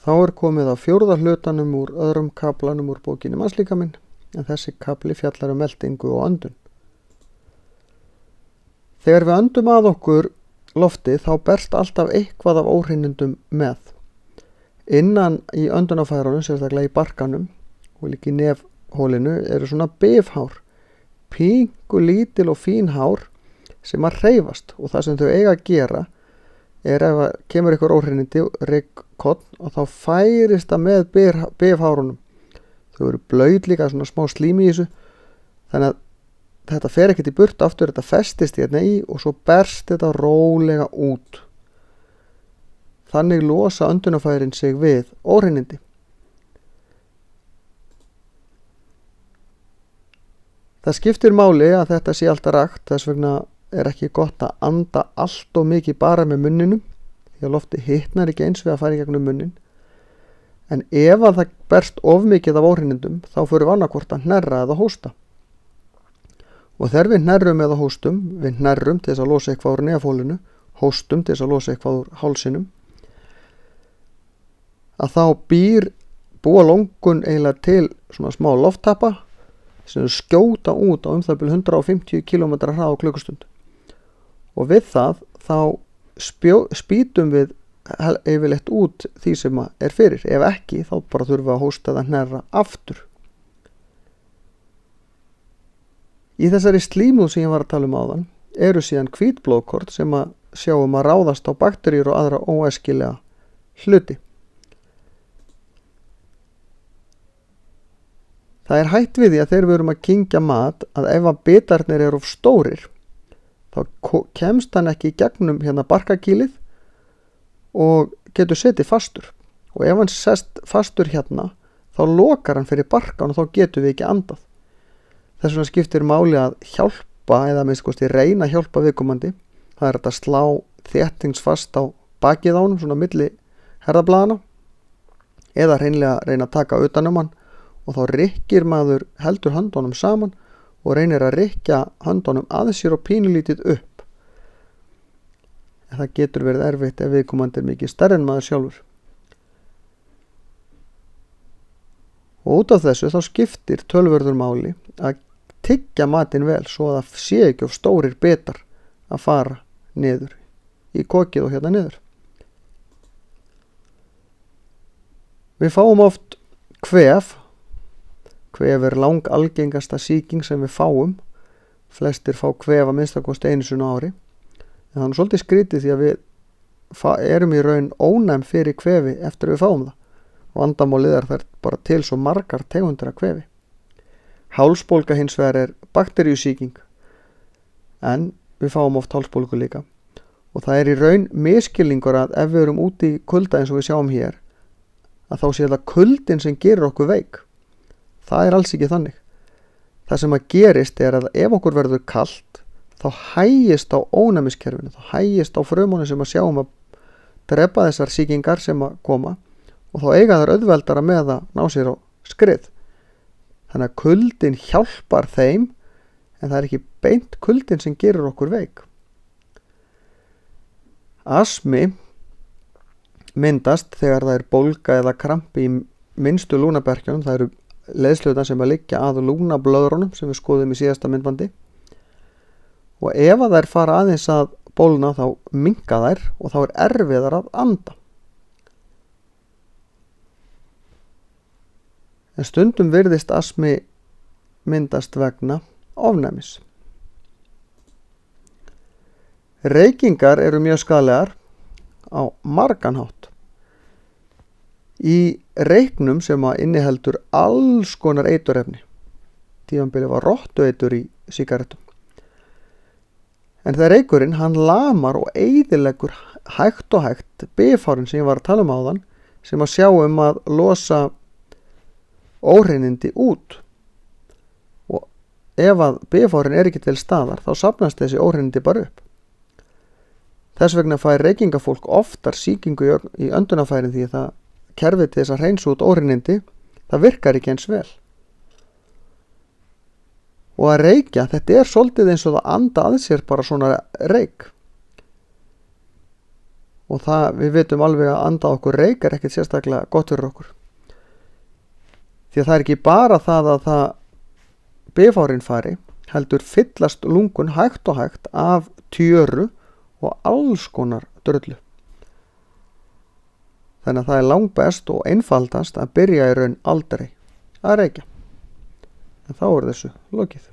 Þá komið á 4. hlutanum úr öðrum kaflanum úr bókinni Mannslíkaminn, en þessi kafli fjallar meltingu og öndun. Þegar við öndum að okkur lofti þá berst alltaf eitthvað af óhreinindum með. Innan í öndunarfærunum, sérstaklega í barkanum og líka í nefhólinu, eru svona bifhár, píngu lítil og fín hár sem að hreyfast, og það sem þau eiga að gera ef að kemur ykkur óhreinindi, ryggkorn, og þá færist það með bifhárunum. Þau eru blauð líka, svona smá slím í þessu, þannig að þetta fer ekkert í burt aftur, þetta festist hérna í og svo berst þetta rólega út. Þannig losa öndunarfærin sig við óhreinindi. Það skiptir máli að þetta sé alltaf rakt, þess vegna er ekki gott að anda allt og mikið bara með munninum, því að lofti hitnar ekki eins við að fara í gegnum munnin. En ef að það berst of mikið af óhreinindum, þá fyrir við annarkvort að hnerra eða hósta. Og þegar við hnerrum eða hóstum, við hnerrum til þess að losa eitthvað úr nefhólinu, hóstum til þess að losa eitthvað úr hálsinum, að þá búa lungun eiginlega til svona smá lofttappa sem skjóta út á það bil 150 km hraða á klukkustund. Og við það þá spýtum við yfirleitt út því sem er fyrir. Ef ekki, þá bara þurfum við að hósta eða hnerra aftur. Í þessari slímúð sem ég var að tala áðan eru síðan hvítblóðkorn sem að sjáum að ráðast á bakteríur og aðra óæskilega hluti. Það er hætt við því að þegar við erum að kyngja mat að ef að bitarnir eru of stórir, þá kemst hann ekki í gegnum hérna barkakýlið og getur setið fastur. Og ef hann sest fastur hérna, þá lokar hann fyrir barkan og þá getum við ekki andað. Þess vegna skiptir máli að hjálpa, eða minnst kosti reyna að hjálpa viðkomandi. Það er að slá þéttingsfast á bakið á honum, svona milli herðablaðana, eða reyna að taka utan hann, og þá rykkir maður heldur höndunum saman og reynir að rykkja höndunum að sér og pínulítið upp. En það getur verið erfitt ef viðkomandi er mikið stærri en maður sjálfur. Og út af þessu þá skiptir töluvörður máli að tyggja matinn vel svo að það sé ekki of stórir bitar að fara niður í kokið og hérna niður. Við fáum oft kvef. Kvef er lang algengasta sýking sem við fáum. Flestir fá kvef að minnstakosti einu sinni á ári. En það er svolítið skrítið því að við erum í raun ónæm fyrir kvefi eftir að við fáum það. Vandamálið er það bara til svo margar tegundir af kvefi. Hálsbólga hins vegar er bakteríusýking, en við fáum oft hálsbólgu líka. Og það er í raun misskilningur að ef við erum úti í kulda eins og við sjáum hér, að þá sé það kuldin sem gerir okkur veik. Það er alls ekki þannig. Það sem að gerist er að ef okkur verður kalt, þá hægist á ónæmiskerfinu, þá hægist á frumunum sem að sjáum að drepa þessar sýkingar sem að koma, og þá eiga þær auðveldara með að ná sér á skrið. Þannig að kuldin hjálpar þeim, en það er ekki beint kuldin sem gerir okkur veik. Astmi myndast þegar það er bólga eða krampi í minnstu lúnaberkjunum. Það eru leiðslutan sem að liggja að lúnablöðrunum sem við skoðum í síðasta myndbandi. Og ef að þær fara aðeins að bólna þá minnka þær og þá er erfiðar að anda. En stundum virðist astmi myndast vegna ofnæmis. Reykingar eru mjög skaðlegar á margan hátt. Í reyknum sem að inniheldur alls konar eiturefni. Tímabili var rottueitur í sígarettum. En þegar reykurinn, hann lamar og eyðileggur hægt og hægt bifhárin sem ég var að tala áðan, sem að sjá að losa óhreinindi út. Og ef að bifhárin er ekki til staðar, þá safnast þessi óhreinindi bara upp. Þess vegna fær reykingafólk oftar sýkingu í öndunarfærin því að það kerfið til þess að hreinsa út óhreinindi, það virkar ekki eins vel. Og að reykja, þetta er svolítið eins og það anda að sér bara svona reyk. og við vitum alveg að anda okkur reyk ekkert sérstaklega gott fyrir okkur. Því að það ekki bara það að bifárin fari, heldur fyllast lungun hægt og hægt af tjöru og alls konar drullu. Þannig að það langbest og einfaldast að byrja í raun aldrei að reykja. En þá þessu lokið.